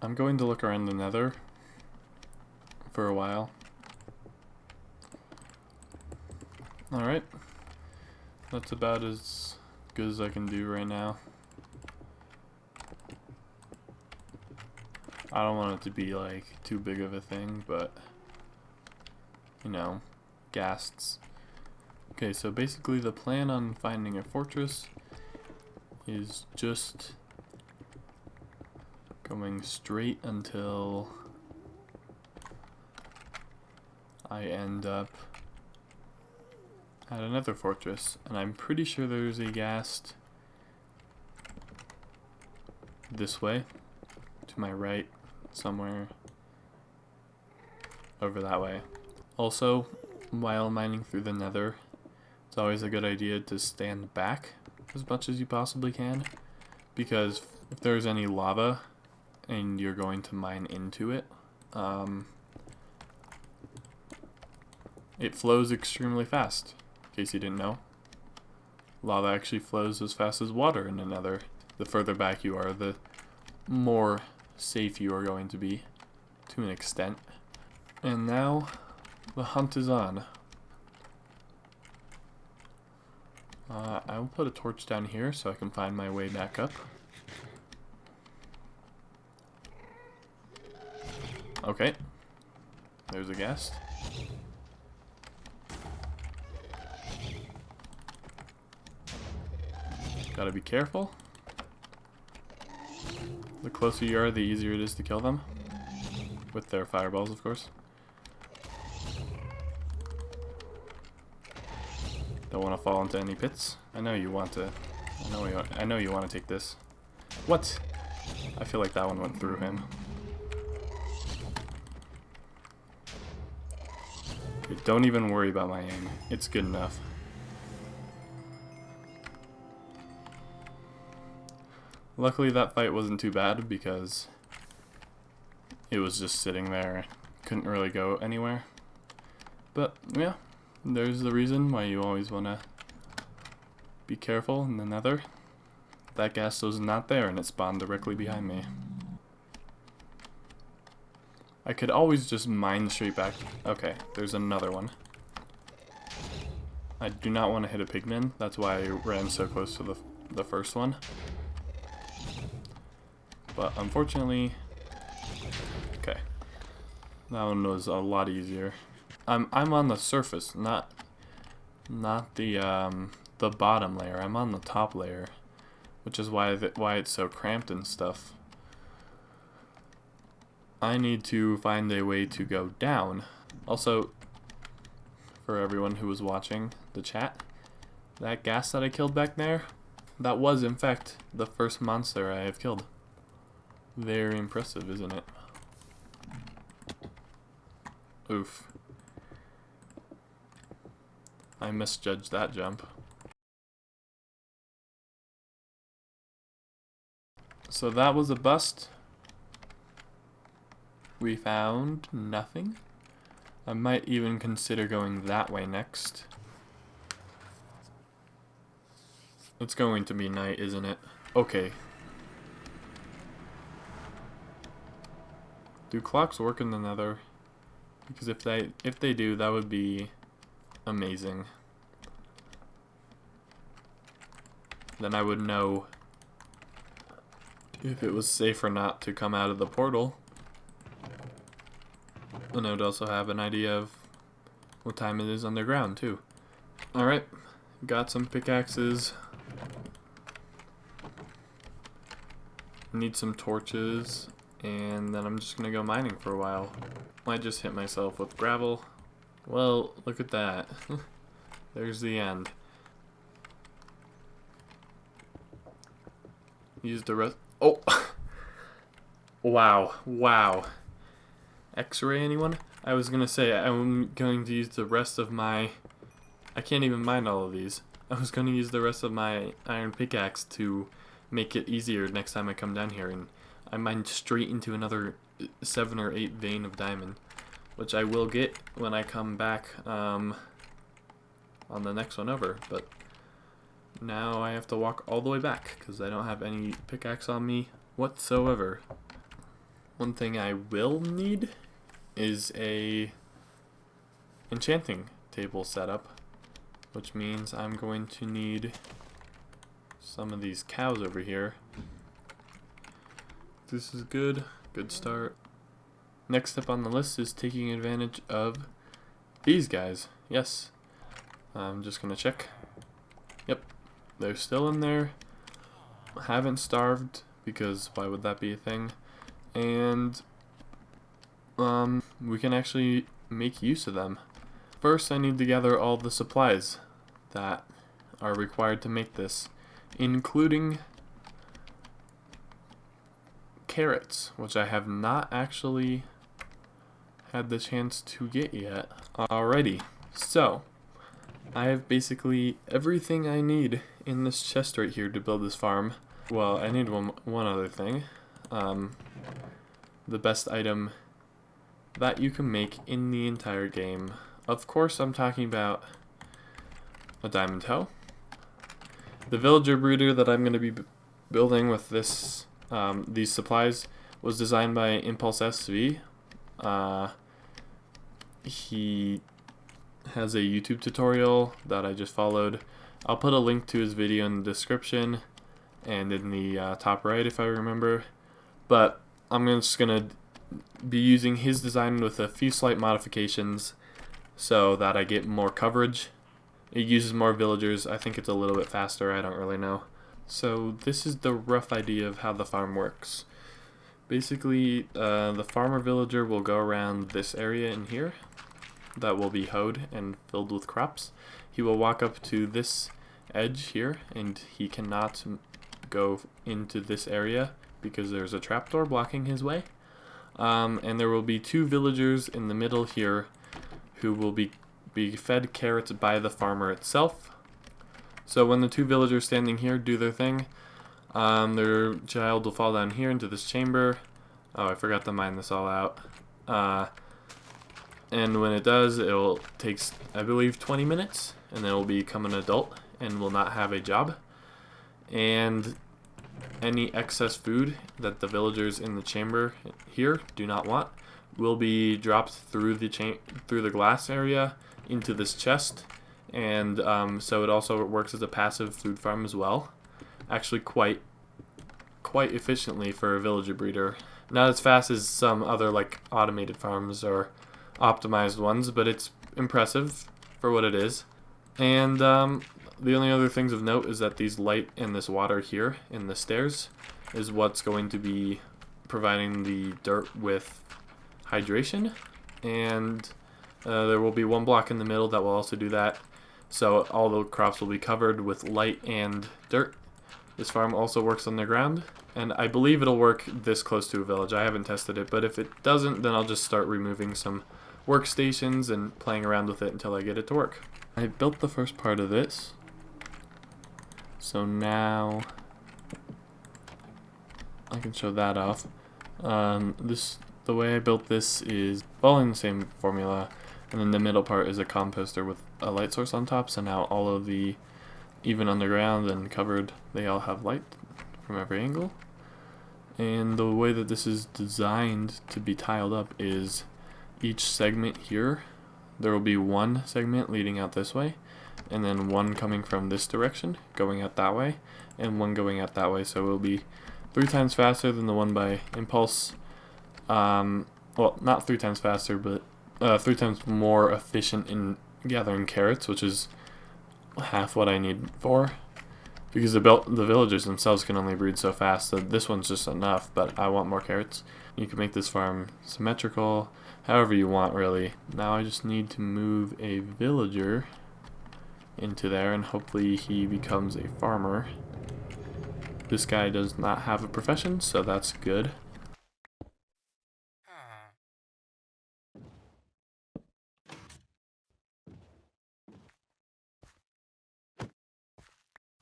I'm going to look around the Nether for a while. Alright. That's about as good as I can do right now. I don't want it to be like too big of a thing, but you know, ghasts. Okay, so basically the plan on finding a fortress is just going straight until I end up at another fortress, and I'm pretty sure there's a ghast this way, to my right, somewhere over that way. Also, while mining through the Nether, it's always a good idea to stand back as much as you possibly can, because if there's any lava and you're going to mine into it, it flows extremely fast. In case you didn't know, lava actually flows as fast as water in the Nether. The further back you are, the more safe you are going to be, to an extent. And now, the hunt is on. I will put a torch down here so I can find my way back up. Okay. There's a ghast. Gotta be careful. The closer you are, the easier it is to kill them. With their fireballs, of course. Don't want to fall into any pits. I know you want to. I know you want to take this. What? I feel like that one went through him. Okay, don't even worry about my aim. It's good enough. Luckily that fight wasn't too bad because it was just sitting there. Couldn't really go anywhere. But yeah, there's the reason why you always want to be careful in the Nether. That ghast was not there and it spawned directly behind me. I could always just mine straight back. Okay, there's another one. I do not want to hit a pigman. That's why I ran so close to the first one. But unfortunately, okay, that one was a lot easier. I'm on the surface, not the bottom layer. I'm on the top layer, which is why it's so cramped and stuff. I need to find a way to go down. Also, for everyone who was watching the chat, that ghast that I killed back there, that was in fact the first monster I have killed. Very impressive, isn't it? Oof. I misjudged that jump. So that was a bust. We found nothing. I might even consider going that way next. It's going to be night, isn't it? Okay. Do clocks work in the Nether? Because if they do, that would be amazing. Then I would know if it was safe or not to come out of the portal. And I would also have an idea of what time it is underground too. Alright, got some pickaxes. Need some torches. And then I'm just gonna go mining for a while. Might just hit myself with gravel. Well, look at that. There's the end. Use the rest. Oh! Wow. Wow. X-ray anyone? I was gonna say I'm going to use the rest of my... I can't even mine all of these. I was gonna use the rest of my iron pickaxe to make it easier next time I come down here, and I mined straight into another 7 or 8 vein of diamond, which I will get when I come back on the next one over. But now I have to walk all the way back because I don't have any pickaxe on me whatsoever. One thing I will need is a enchanting table setup, which means I'm going to need some of these cows over here. This is good start. Next step on the list is taking advantage of these guys. Yes, I'm just gonna check. Yep, they're still in there. Haven't starved, because why would that be a thing? And we can actually make use of them. First, I need to gather all the supplies that are required to make this, including carrots, which I have not actually had the chance to get yet. Alrighty, so I have basically everything I need in this chest right here to build this farm. Well, I need one other thing. The best item that you can make in the entire game. Of course, I'm talking about a diamond hoe. The villager breeder that I'm going to be building with this these supplies was designed by Impulse SV. He has a YouTube tutorial that I just followed. I'll put a link to his video in the description and in the top right if I remember. But I'm just going to be using his design with a few slight modifications so that I get more coverage. It uses more villagers. I think it's a little bit faster. I don't really know. So this is the rough idea of how the farm works. Basically, the farmer villager will go around this area in here that will be hoed and filled with crops. He will walk up to this edge here, and he cannot go into this area because there's a trapdoor blocking his way. And there will be two villagers in the middle here who will be fed carrots by the farmer itself. So when the two villagers standing here do their thing, their child will fall down here into this chamber. Oh, I forgot to mine this all out. And when it does, it will take, I believe, 20 minutes, and then it will become an adult and will not have a job. And any excess food that the villagers in the chamber here do not want will be dropped through the glass area into this chest. And so it also works as a passive food farm as well. Actually quite efficiently for a villager breeder. Not as fast as some other like automated farms or optimized ones, but it's impressive for what it is. And the only other things of note is that these light and this water here in the stairs is what's going to be providing the dirt with hydration. And there will be one block in the middle that will also do that. So all the crops will be covered with light and dirt. This farm also works on the ground, and I believe it'll work this close to a village. I haven't tested it, but if it doesn't, then I'll just start removing some workstations and playing around with it until I get it to work. I built the first part of this, so now I can show that off. The way I built this is following the same formula, and then the middle part is a composter with a light source on top, so now all of the, even underground and covered, they all have light from every angle. And the way that this is designed to be tiled up is each segment here, there will be one segment leading out this way, and then one coming from this direction going out that way, and one going out that way, so it will be 3 times faster than the one by Impulse. Well, not 3 times faster, but 3 times more efficient in gathering carrots, which is half what I need for, because the villagers themselves can only breed so fast, so this one's just enough, but I want more carrots. You can make this farm symmetrical, however you want really. Now I just need to move a villager into there, and hopefully he becomes a farmer. This guy does not have a profession, so that's good.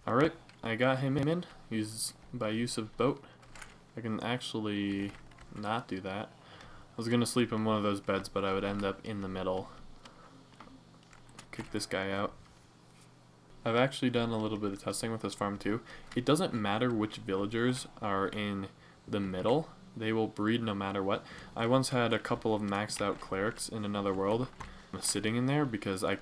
Alright, I got him in. By use of boat. I can actually not do that. I was gonna sleep in one of those beds, but I would end up in the middle. Kick this guy out. I've actually done a little bit of testing with this farm too. It doesn't matter which villagers are in the middle. They will breed no matter what. I once had a couple of maxed out clerics in another world sitting in there because I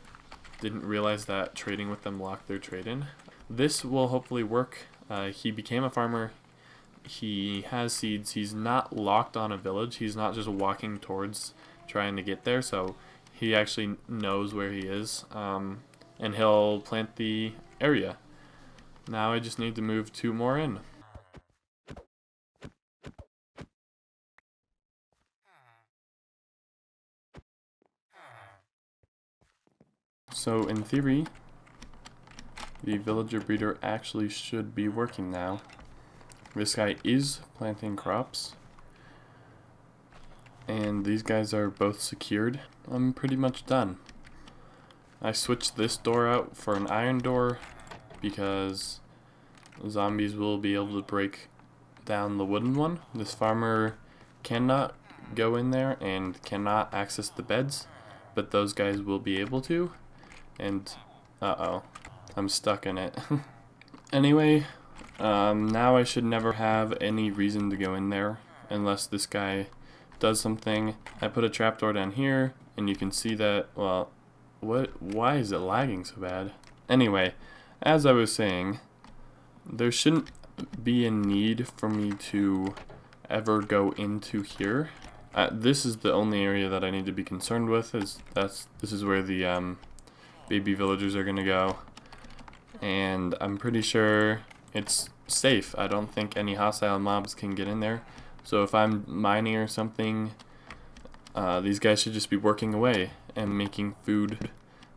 didn't realize that trading with them locked their trade in. This will hopefully work. He became a farmer. He has seeds. He's not locked on a village. He's not just walking towards trying to get there, so he actually knows where he is, and he'll plant the area. Now I just need to move 2 more in. So in theory, the villager breeder actually should be working now. This guy is planting crops, and these guys are both secured. I'm pretty much done. I switched this door out for an iron door because zombies will be able to break down the wooden one. This farmer cannot go in there and cannot access the beds, but those guys will be able to. And uh-oh, I'm stuck in it. Anyway, now I should never have any reason to go in there unless this guy does something. I put a trapdoor down here, and you can see that, well, why is it lagging so bad? Anyway, as I was saying, there shouldn't be a need for me to ever go into here. This is the only area that I need to be concerned with, this is where the baby villagers are gonna go, and I'm pretty sure it's safe. I don't think any hostile mobs can get in there, so if I'm mining or something, these guys should just be working away and making food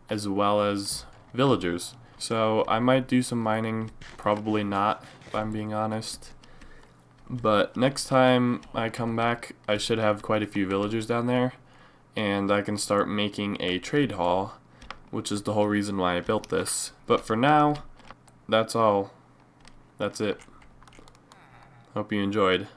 as well as villagers. So I might do some mining, probably not, if I'm being honest, but next time I come back I should have quite a few villagers down there, and I can start making a trade hall, which is the whole reason why I built this. But for now, that's all. That's it. Hope you enjoyed.